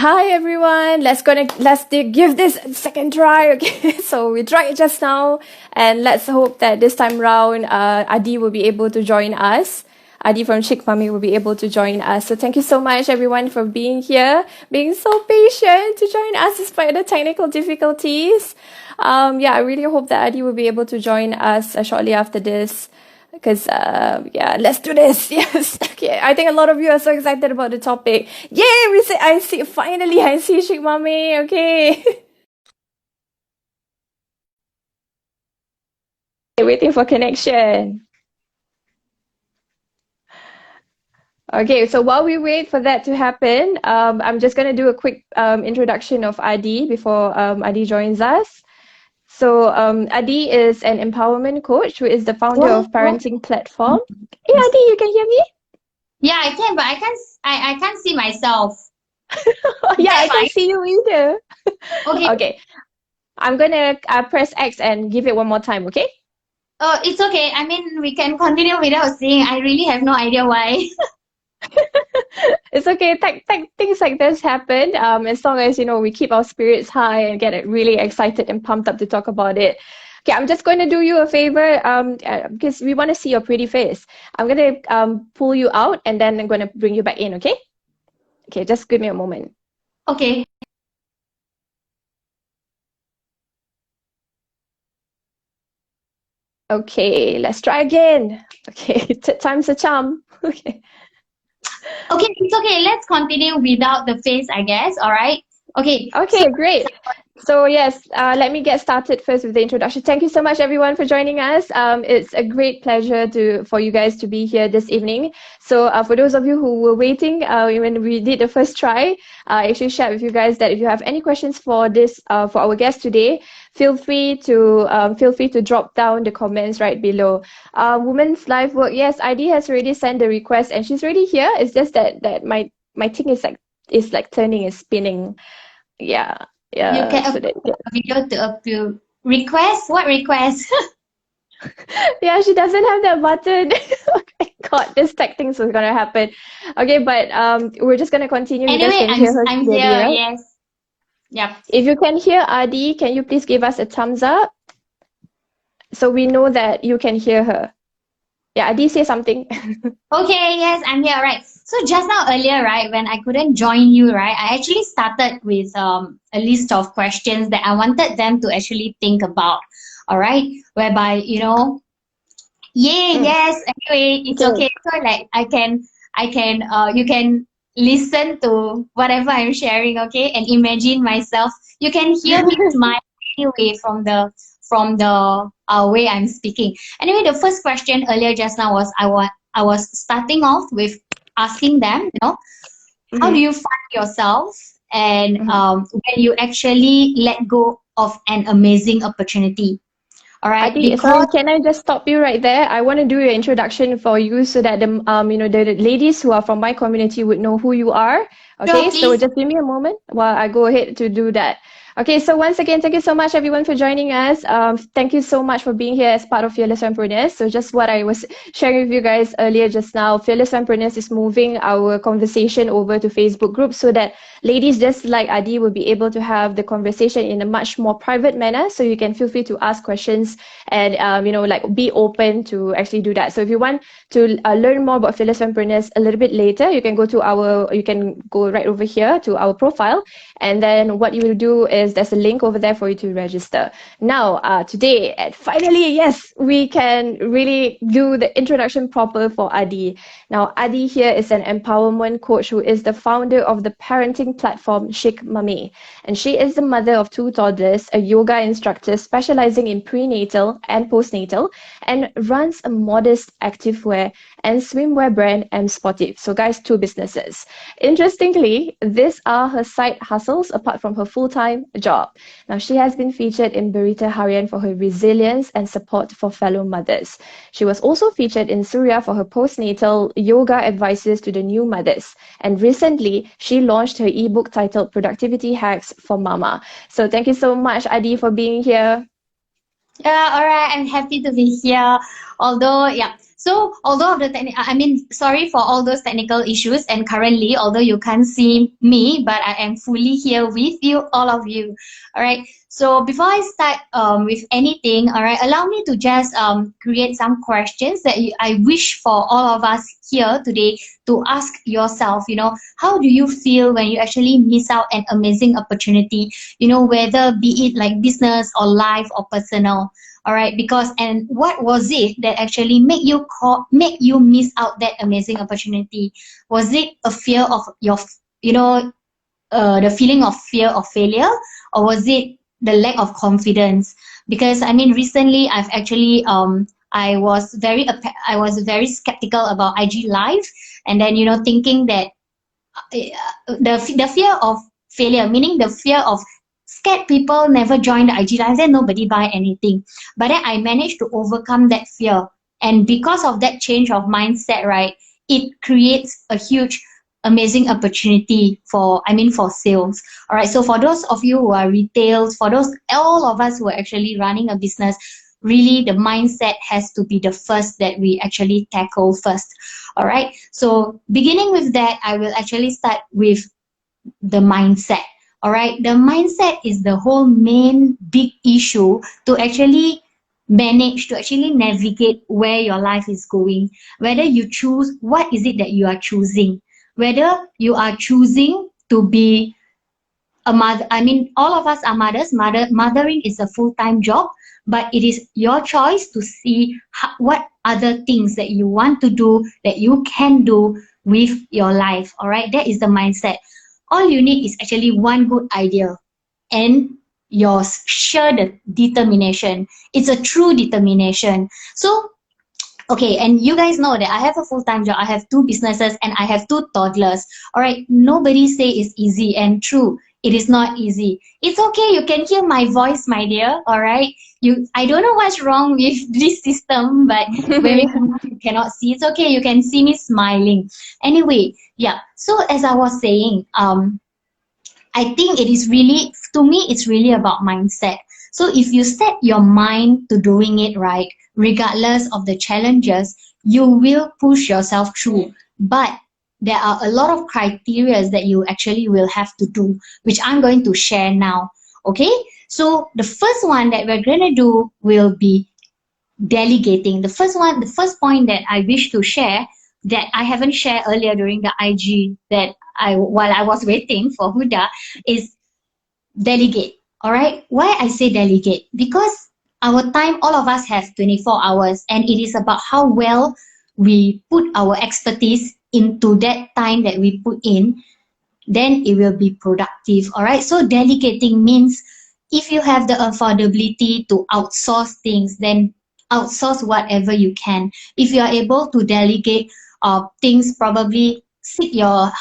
Hi everyone. Give this a second try. Okay, so we tried just now, and let's hope that this time round, Adi will be able to join us. Adi from Chick Mummy will be able to join us. So thank you so much everyone for being here, being so patient to join us despite the technical difficulties. I really hope that Adi will be able to join us shortly after this. Because let's do this. Yes. Okay. I think a lot of you are so excited about the topic. Yay! Finally I see Chick Mummy. Okay. Waiting for connection. Okay, so while we wait for that to happen, I'm just gonna do a quick introduction of Adi before Adi joins us. So Adi is an empowerment coach who is the founder of parenting platform. Hey Adi, you can hear me? Yeah, I can, but I can't see myself. Yeah, I can see you either. Okay. Okay. I'm gonna press X and give it one more time, okay? Oh, it's okay. I mean, we can continue without seeing. I really have no idea why. It's okay. Things like this happen. As long as we keep our spirits high and get really excited and pumped up to talk about it. Okay, I'm just going to do you a favor. Because we want to see your pretty face. I'm gonna pull you out and then I'm gonna bring you back in. Okay? Okay, just give me a moment. Okay. Okay, let's try again. Okay, time's a charm. Okay. Okay, it's okay. Let's continue without the face, I guess. All right. Okay. Okay, great. So yes, let me get started first with the introduction. Thank you so much, everyone, for joining us. It's a great pleasure for you guys to be here this evening. So for those of you who were waiting when we did the first try, I actually shared with you guys that if you have any questions for for our guest today, feel free to drop down the comments right below. Women's Life Work. Yes, ID has already sent the request, and she's already here. It's just that my thing is like turning and spinning. Yeah. You can So upload a video to approve. Request? What request? yeah, she doesn't have that button. Oh my God, this tech things was gonna happen. Okay, but we're just gonna continue. You guys Anyway, can hear her I'm clearly, here. right? Yes. Yep. If you can hear Adi, can you please give us a thumbs up so we know that you can hear her? Yeah, Adi, say something. Okay, yes, I'm here, right. So just now earlier, right, when I couldn't join you, right, I actually started with a list of questions that I wanted them to actually think about, all right, whereby, yes, anyway, it's okay. So like you can listen to whatever I'm sharing, okay, and imagine myself. You can hear me smile anyway from the way I'm speaking. Anyway, the first question earlier just now was I was starting off with asking them, how do you find yourself and when you actually let go of an amazing opportunity. All right, Adi, sorry, can I just stop you right there? I want to do your introduction for you so that the ladies who are from my community would know who you are. Okay, sure, so just give me a moment while I go ahead to do that. Okay, so once again, thank you so much everyone for joining us. Thank you so much for being here as part of Fearless Fempreneurs. So just what I was sharing with you guys earlier just now, Fearless Fempreneurs is moving our conversation over to Facebook group so that ladies just like Adi will be able to have the conversation in a much more private manner. So you can feel free to ask questions and be open to actually do that. So if you want to learn more about Fearless Fempreneurs a little bit later, you can go right over here to our profile, and then what you will do is there's a link over there for you to register. Now, today, finally, yes, we can really do the introduction proper for Adi. Now, Adi here is an empowerment coach who is the founder of the parenting platform Chick Mummy, and she is the mother of 2 toddlers, a yoga instructor specializing in prenatal and postnatal, and runs a modest activewear and swimwear brand M Sportive. So guys, 2 businesses. Interestingly, these are her side hustles apart from her full-time job. Now, she has been featured in Berita Harian for her resilience and support for fellow mothers. She was also featured in Surya for her postnatal yoga advices to the new mothers. And recently, she launched her ebook titled Productivity Hacks for Mama. So thank you so much, Adi, for being here. Yeah, all right. I'm happy to be here. Although, yeah. So although sorry for all those technical issues, and currently, although you can't see me, but I am fully here with you, all of you. All right. So before I start with anything, all right, allow me to just create some questions that I wish for all of us here today to ask yourself. How do you feel when you actually miss out an amazing opportunity? Whether be it like business or life or personal. All right, because and what was it that actually make you miss out that amazing opportunity? Was it a fear of your, the feeling of fear of failure, or was it the lack of confidence? Because recently I've actually I was very skeptical about IG Live, and then thinking that the fear of failure, meaning the fear of scared people never join the IG Live, then nobody buy anything. But then I managed to overcome that fear. And because of that change of mindset, right, it creates a huge, amazing opportunity for sales. All right. So for those of you who are retail, for all of us who are actually running a business, really the mindset has to be the first that we actually tackle first. All right. So beginning with that, I will actually start with the mindset. All right. The mindset is the whole main big issue to actually manage, to actually navigate where your life is going. Whether you choose, what is it that you are choosing? Whether you are choosing to be a mother, all of us are mothers. Mothering is a full-time job, but it is your choice to see what other things that you want to do, that you can do with your life. All right, that is the mindset. All you need is actually one good idea and your sheer determination. It's a true determination. So okay, and you guys know that I have a full-time job, I have 2 businesses, and I have 2 toddlers. All right, nobody say it's easy, and true, it is not easy. It's okay, you can hear my voice, my dear. All right, I don't know what's wrong with this system, but when you cannot see, it's okay, you can see me smiling. Anyway, yeah. So as I was saying, I think it is really, to me, it's really about mindset. So if you set your mind to doing it right, regardless of the challenges, you will push yourself through. But there are a lot of criteria that you actually will have to do, which I'm going to share now. Okay? So the first one that we're going to do will be delegating. The first point that I wish to share that I haven't shared earlier during the IG while I was waiting for Huda is delegate. All right. Why I say delegate? Because our time, all of us have 24 hours, and it is about how well we put our expertise into that time that we put in, then it will be productive. All right. So delegating means if you have the affordability to outsource things, then outsource whatever you can. If you are able to delegate things, probably seek your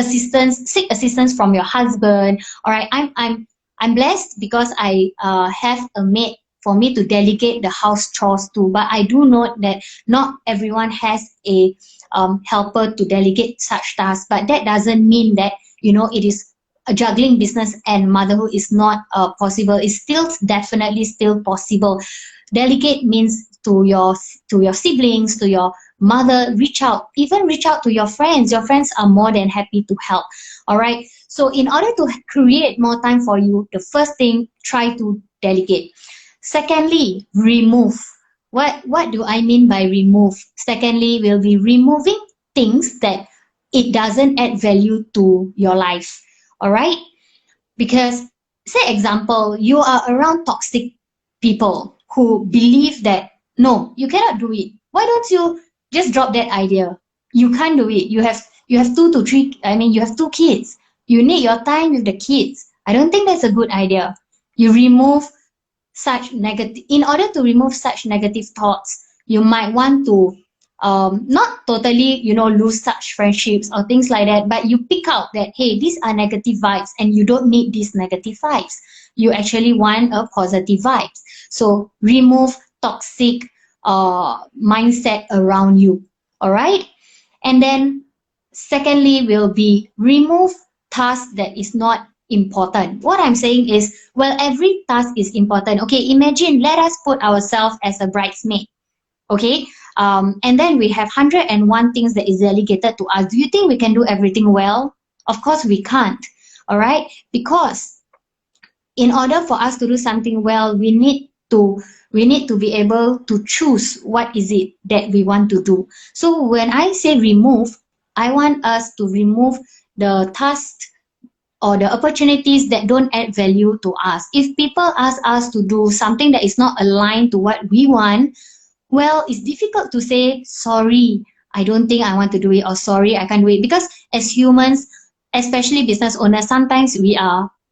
seek assistance from your husband. All right, I'm blessed because I have a maid for me to delegate the house chores to. But I do note that not everyone has a helper to delegate such tasks. But that doesn't mean that it is a juggling business and motherhood is not possible. It's still definitely still possible. Delegate means to your siblings, to your mother, reach out to your friends. Your friends are more than happy to help. All right. So in order to create more time for you, the first thing, try to delegate. Secondly, remove. What do I mean by remove? Secondly, we'll be removing things that it doesn't add value to your life. All right. Because say example, you are around toxic people who believe that no, you cannot do it. Why don't you just drop that idea? You can't do it. You have 2 to 3. You have 2 kids. You need your time with the kids. I don't think that's a good idea. You remove such negative. In order to remove such negative thoughts, you might want to not totally lose such friendships or things like that, but you pick out that hey, these are negative vibes and you don't need these negative vibes. You actually want a positive vibes. So remove toxic mindset around you. All right. And then secondly will be remove tasks that is not important. What I'm saying is, well, every task is important. Okay, imagine, let us put ourselves as a bridesmaid. Okay, And then we have 101 things that is delegated to us. Do you think we can do everything well? Of course we can't. All right, because in order for us to do something well, we need to be able to choose what is it that we want to do. So when I say remove, I want us to remove the tasks or the opportunities that don't add value to us. If people ask us to do something that is not aligned to what we want, well, it's difficult to say, sorry, I don't think I want to do it, or sorry, I can't do it. Because as humans, especially business owners, sometimes we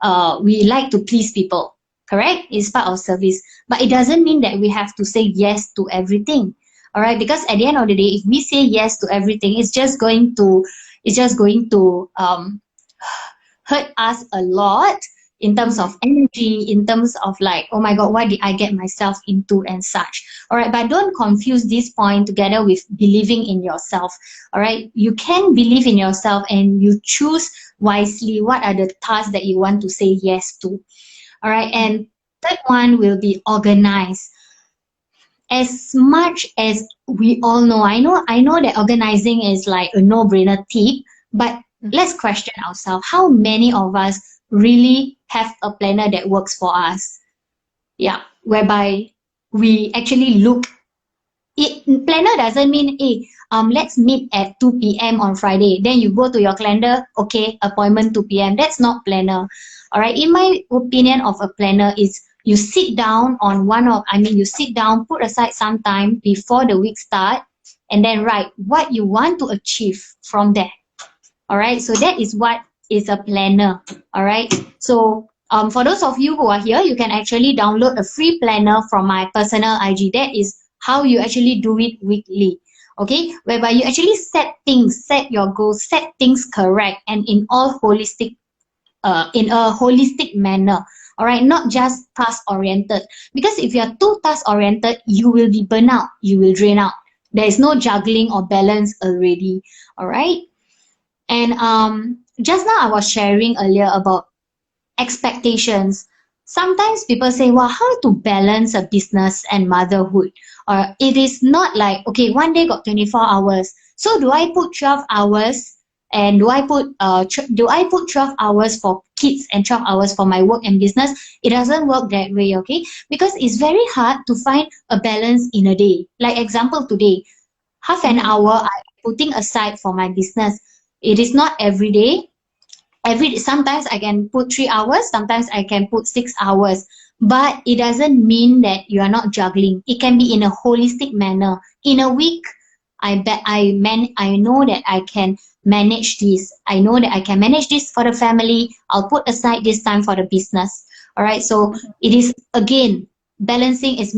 like to please people, correct? It's part of service. But it doesn't mean that we have to say yes to everything. All right, because at the end of the day, if we say yes to everything, it's just going to hurt us a lot in terms of energy, in terms of like, oh my God, what did I get myself into and such. All right, but don't confuse this point together with believing in yourself. All right, you can believe in yourself and you choose wisely what are the tasks that you want to say yes to. All right, and third one will be organize. As much as we all know, I know that organizing is like a no-brainer tip, but let's question ourselves. How many of us really have a planner that works for us? Yeah, whereby we actually look. Planner doesn't mean, hey, let's meet at 2 p.m. on Friday. Then you go to your calendar, okay, appointment 2 p.m. That's not planner. All right. In my opinion of a planner is you sit down you sit down, put aside some time before the week start, and then write what you want to achieve from there. All right. So that is what is a planner. All right. So for those of you who are here, you can actually download a free planner from my personal IG. That is how you actually do it weekly. Okay, whereby you actually set your goals, set things correct, and in a holistic manner. All right, not just task oriented. Because if you are too task oriented, you will be burnt out. You will drain out. There is no juggling or balance already. All right. And just now I was sharing earlier about expectations. Sometimes people say, well, how to balance a business and motherhood? Or it is not like, okay, one day got 24 hours. So do I put 12 hours and do I put 12 hours for kids and 12 hours for my work and business? It doesn't work that way, okay? Because it's very hard to find a balance in a day. Like example today, half an hour I'm putting aside for my business. It is not every day. Sometimes I can put 3 hours, sometimes I can put 6 hours, but it doesn't mean that you are not juggling. It can be in a holistic manner. In a week, I know that I can manage this. I know that I can manage this for the family. I'll put aside this time for the business. All right. So it is again, balancing is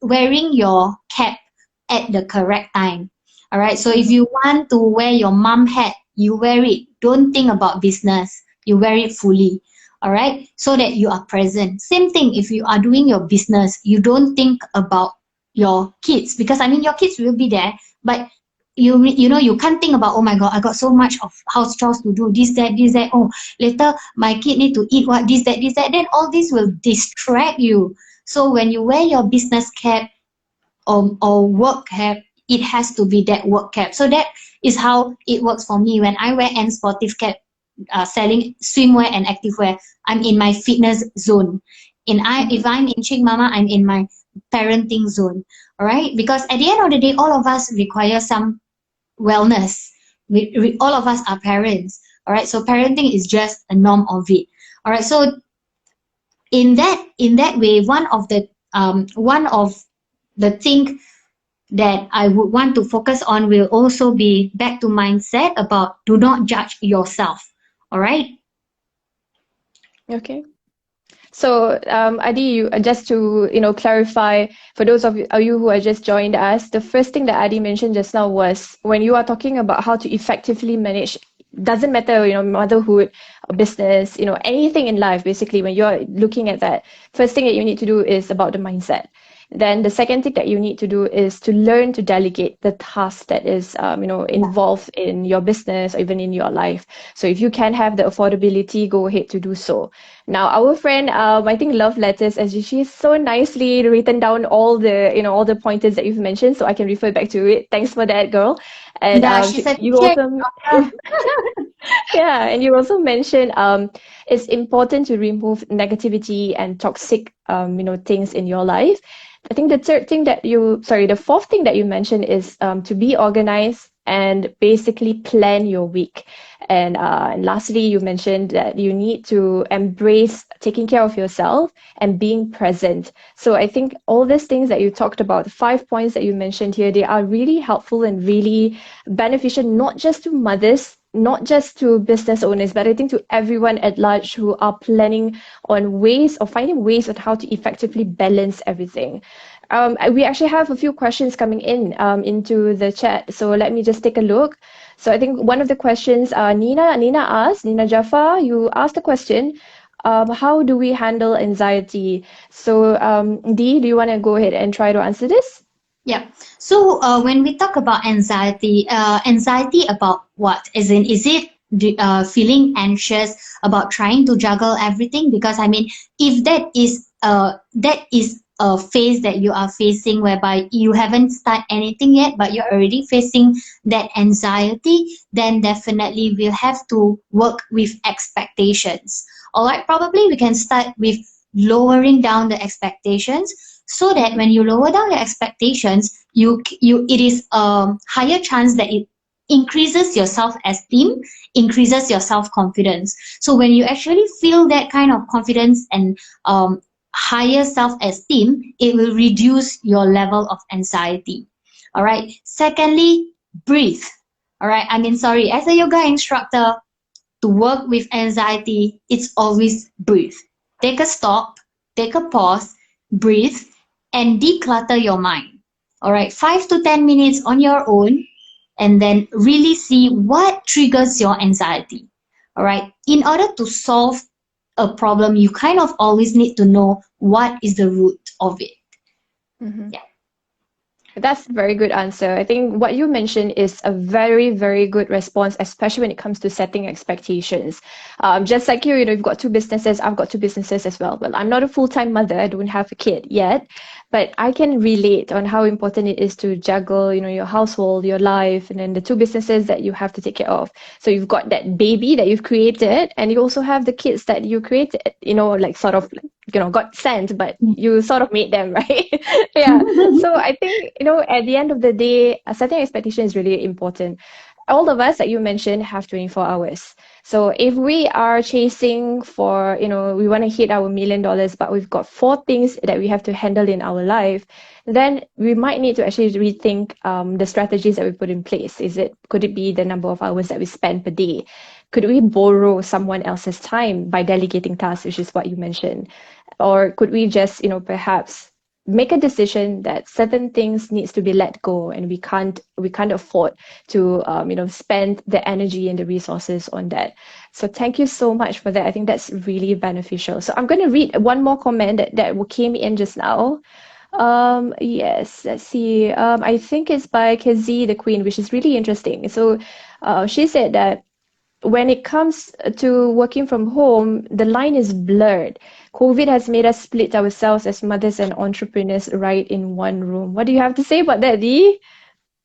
wearing your cap at the correct time. All right. So if you want to wear your mom hat, you wear it. Don't think about business. You wear it fully. All right. So that you are present. Same thing if you are doing your business, you don't think about your kids, because I mean your kids will be there, but you can't think about, oh my God, I got so much of house chores to do, this that. Oh, later my kid need to eat what, this that. Then all this will distract you. So when you wear your business cap or work cap, it has to be that work cap. So that is how it works for me. When I wear N sportive cap, selling swimwear and activewear, I'm in my fitness zone. If I'm in Ching Mama, I'm in my parenting zone. All right, because at the end of the day, all of us require some wellness. All of us are parents. All right, so parenting is just a norm of it. All right, so in that way, one of the thing that I would want to focus on will also be back to mindset about do not judge yourself. All right. Okay. So, Adi, just to clarify for those of you who have just joined us, the first thing that Adi mentioned just now was when you are talking about how to effectively manage, doesn't matter, motherhood or business, anything in life, basically, when you're looking at that, first thing that you need to do is about the mindset. Then the second thing that you need to do is to learn to delegate the task that is, Yeah. involved in your business or even in your life. So if you can have the affordability, go ahead to do so. Now, our friend, I think Love Letters, as she's so nicely written down all the, all the pointers that you've mentioned, so I can refer back to it. Thanks for that, girl. And Yeah, she said, you check. also, yeah, and you also mentioned it's important to remove negativity and toxic things in your life. I think the fourth thing that you mentioned is to be organized and basically plan your week. And lastly, you mentioned that you need to embrace taking care of yourself and being present. So I think all these things that you talked about, the 5 points that you mentioned here, they are really helpful and really beneficial, not just to mothers, not just to business owners, but I think to everyone at large who are planning on ways or finding ways on how to effectively balance everything. We actually have a few questions coming in into the chat. So let me just take a look. So I think one of the questions, Nina Jaffa, you asked the question, how do we handle anxiety? So Dee, do you want to go ahead and try to answer this? Yeah. So when we talk about anxiety, anxiety about what? As in, is it feeling anxious about trying to juggle everything? Because I mean, if that is a phase that you are facing, whereby you haven't started anything yet, but you're already facing that anxiety, then definitely we'll have to work with expectations. All right. Probably we can start with lowering down the expectations so that when you lower down your expectations, it is a higher chance that it increases your self-esteem, increases your self-confidence. So when you actually feel that kind of confidence and higher self-esteem, it will reduce your level of anxiety. All right. Secondly, breathe. All right. I mean, sorry, as a yoga instructor, to work with anxiety, it's always breathe. Take a stop, take a pause, breathe, and declutter your mind. All right, 5 to 10 minutes on your own, and then really see what triggers your anxiety. All right, in order to solve a problem, you kind of always need to know what is the root of it. Mhm. Yeah. That's a very good answer. I think what you mentioned is a very, very good response, especially when it comes to setting expectations. Just like you, you've got two businesses, I've got two businesses as well. Well, I'm not a full-time mother, I don't have a kid yet, but I can relate on how important it is to juggle, your household, your life, and then the two businesses that you have to take care of. So you've got that baby that you've created, and you also have the kids that you created, like sort of, got sent, but you sort of made them, right? Yeah. So I think, at the end of the day, setting expectation is really important. All of us that you mentioned have 24 hours. So if we are chasing for, we want to hit our $1 million, but we've got four things that we have to handle in our life, then we might need to actually rethink the strategies that we put in place. Could it be the number of hours that we spend per day? Could we borrow someone else's time by delegating tasks, which is what you mentioned? Or could we just, perhaps make a decision that certain things needs to be let go, and we can't afford to spend the energy and the resources on that. So thank you so much for that. I think that's really beneficial. So I'm going to read one more comment that came in just now. Yes, let's see. I think it's by Kezi the Queen, which is really interesting. So she said that when it comes to working from home, the line is blurred. COVID has made us split ourselves as mothers and entrepreneurs right in one room. What do you have to say about that, Dee?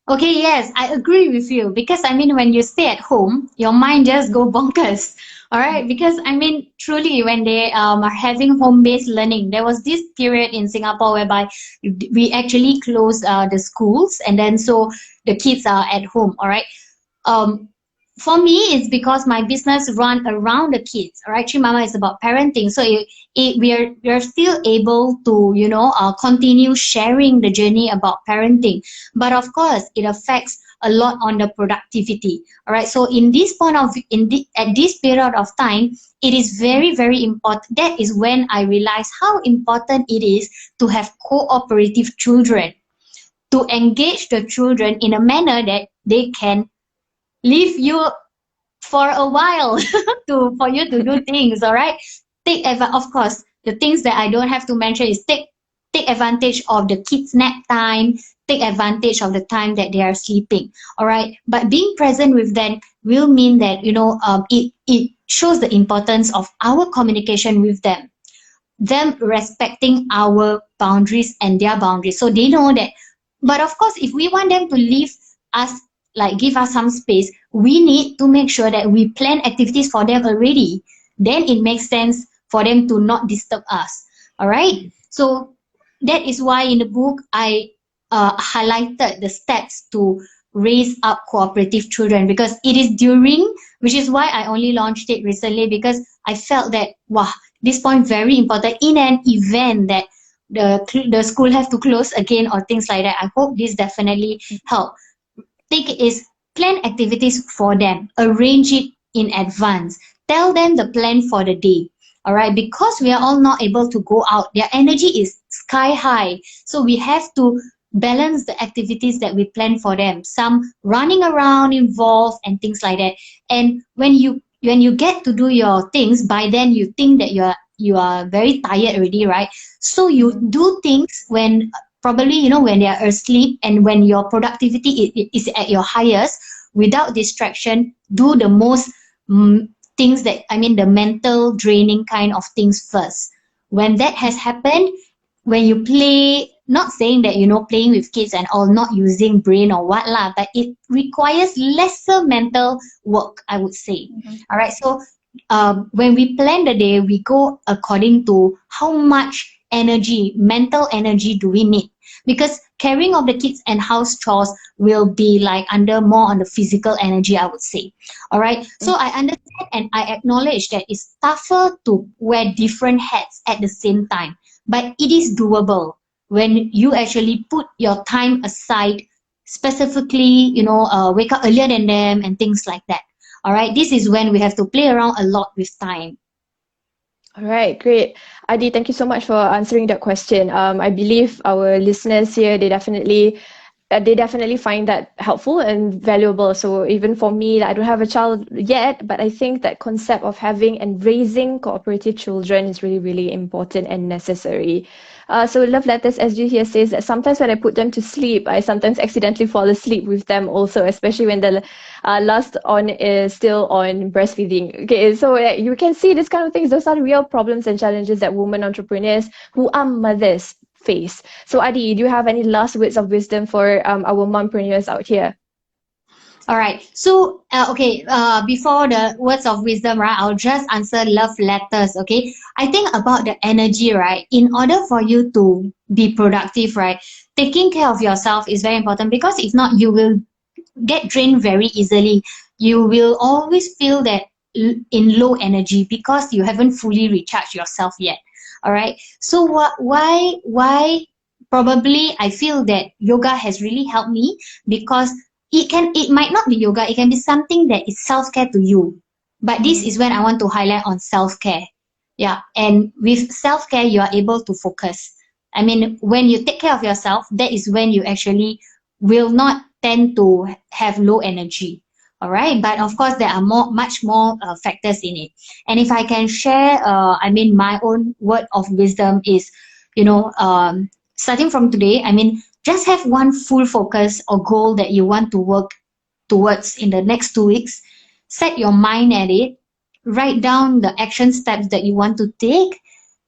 Okay, yes, I agree with you because I mean, when you stay at home, your mind just go bonkers. All right, because I mean, truly, when they are having home-based learning, there was this period in Singapore whereby we actually closed the schools, and then so the kids are at home. All right, um, for me, it's because my business run around the kids. All right, Chimama is about parenting, so we are still able to continue sharing the journey about parenting, but of course, it affects a lot on the productivity. All right, so in this point of at this period of time, it is very very important. That is when I realized how important it is to have cooperative children, to engage the children in a manner that they can leave you for a while to for you to do things. All right, of course, the things that I don't have to mention is take take advantage of the kids' nap time, take advantage of the time that they are sleeping. All right. But being present with them will mean that, it shows the importance of our communication with them respecting our boundaries and their boundaries. So they know that. But of course, if we want them to leave us, like give us some space, we need to make sure that we plan activities for them already. Then it makes sense for them to not disturb us. All right. So that is why in the book I highlighted the steps to raise up cooperative children, because it is during, which is why I only launched it recently, because I felt that, wow, this point very important in an event that the school have to close again or things like that. I hope this definitely help. Take is plan activities for them, arrange it in advance, tell them the plan for the day. All right, because we are all not able to go out, their energy is sky high, so we have to balance the activities that we plan for them, some running around involved and things like that. And when you get to do your things, by then you think that you are very tired already, right? So you do things when probably, when they are asleep, and when your productivity is at your highest, without distraction, do the most things that, the mental draining kind of things first. When that has happened, when you play, not saying that, playing with kids and all, not using brain or what lah, but it requires lesser mental work, I would say. All right. So when we plan the day, we go according to how much energy, mental energy do we need, because caring of the kids and house chores will be like under more on the physical energy, I would say. All right. So I understand and I acknowledge that it's tougher to wear different hats at the same time, but it is doable when you actually put your time aside, specifically, wake up earlier than them and things like that. All right. This is when we have to play around a lot with time. All right, great. Adi, thank you so much for answering that question. I believe our listeners here, they definitely find that helpful and valuable. So even for me, I don't have a child yet, but I think that concept of having and raising cooperative children is really, really important and necessary. So Love Letters SG here says that sometimes when I put them to sleep, I sometimes accidentally fall asleep with them also, especially when the last on is still on breastfeeding. Okay, so you can see this kind of things. Those are real problems and challenges that women entrepreneurs who are mothers face. So Adi, do you have any last words of wisdom for our mompreneurs out here? All right. So, before the words of wisdom, right, I'll just answer love letters, okay? I think about the energy, right? In order for you to be productive, right, taking care of yourself is very important, because if not, you will get drained very easily. You will always feel that in low energy because you haven't fully recharged yourself yet. All right. So why probably I feel that yoga has really helped me, because it might not be yoga, it can be something that is self-care to you. But this is when I want to highlight on self-care. Yeah. And with self-care, you are able to focus. When you take care of yourself, that is when you actually will not tend to have low energy. All right. But of course, there are much more factors in it. And if I can share, my own word of wisdom is, starting from today, just have one full focus or goal that you want to work towards in the next 2 weeks. Set your mind at it. Write down the action steps that you want to take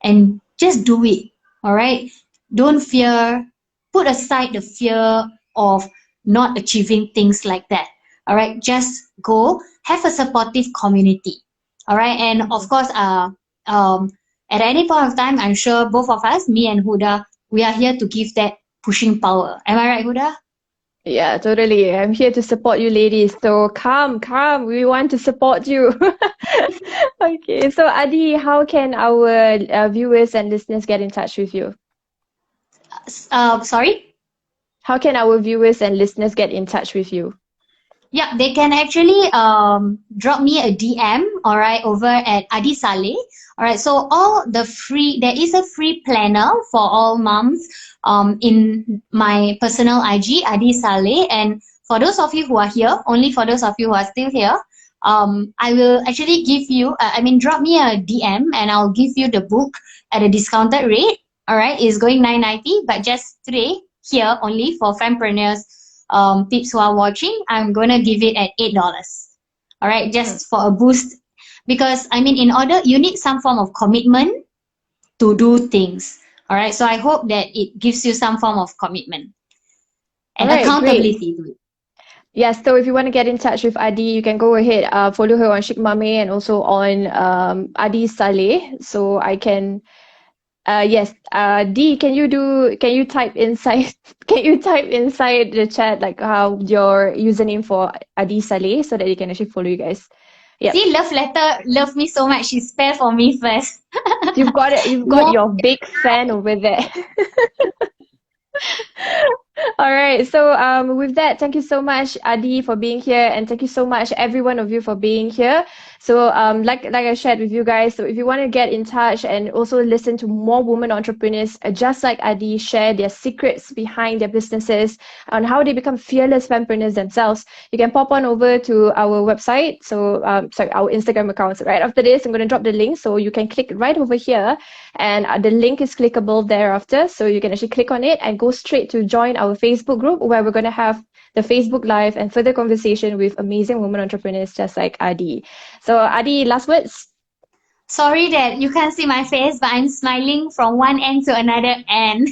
and just do it. All right. Don't fear. Put aside the fear of not achieving things like that. All right. Just go. Have a supportive community. All right. And of course, at any point of time, I'm sure both of us, me and Huda, we are here to give that pushing power. Am I right, Huda? Yeah, totally. I'm here to support you ladies. So come. We want to support you. Okay. So Adi, how can our viewers and listeners get in touch with you? Sorry? How can our viewers and listeners get in touch with you? Yeah, they can actually drop me a DM, all right, over at Adi Saleh. All right, so there is a free planner for all moms in my personal IG, Adi Saleh. And for those of you who are here, only for those of you who are still here, I will actually give you, drop me a DM and I'll give you the book at a discounted rate. all right, is going 9.90, but just today here only for fempreneurs peeps who are watching, I'm gonna give it at $8. All right, just for a boost, because I mean, in order you need some form of commitment to do things. All right, so I hope that it gives you some form of commitment All and right, great. accountability to it. Yes, so if you want to get in touch with Adi, you can go ahead, follow her on Chic Mame and also on Adi Saleh. So I can, yes, D, can you type inside, can you type inside the chat like how your username for Adi Saleh so that you can actually follow you guys. Yep. See, love letter, love me so much. She spell for me first. You've got it. You've got More. your big fan over there. All right. So with that, thank you so much, Adi, for being here, and thank you so much, every one of you, for being here. So like I shared with you guys, so if you want to get in touch and also listen to more women entrepreneurs, just like Adi, share their secrets behind their businesses on how they become fearless fempreneurs themselves, you can pop on over to our website. So sorry, our Instagram account. So right after this, I'm going to drop the link, so you can click right over here, and the link is clickable thereafter. So you can actually click on it and go straight to join our Facebook group, where we're going to have the Facebook Live and further conversation with amazing women entrepreneurs just like Adi. So Adi, last words? Sorry that you can't see my face, but I'm smiling from one end to another end.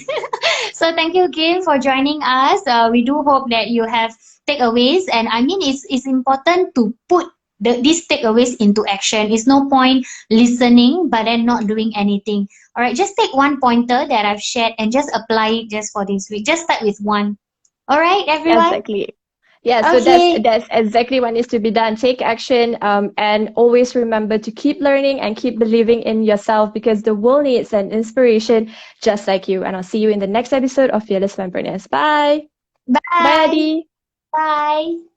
So thank you again for joining us. We do hope that you have takeaways, and I mean, it's important to put these takeaways into action. It's no point listening but then not doing anything. All right, just take one pointer that I've shared and just apply it just for this week. Just start with one. All right, everyone. Exactly. Yeah, so Okay. that's exactly what needs to be done. Take action, and always remember to keep learning and keep believing in yourself, because the world needs an inspiration just like you. And I'll see you in the next episode of Fearless Fempreneurs. Bye. Bye, Bye. Adi. Bye.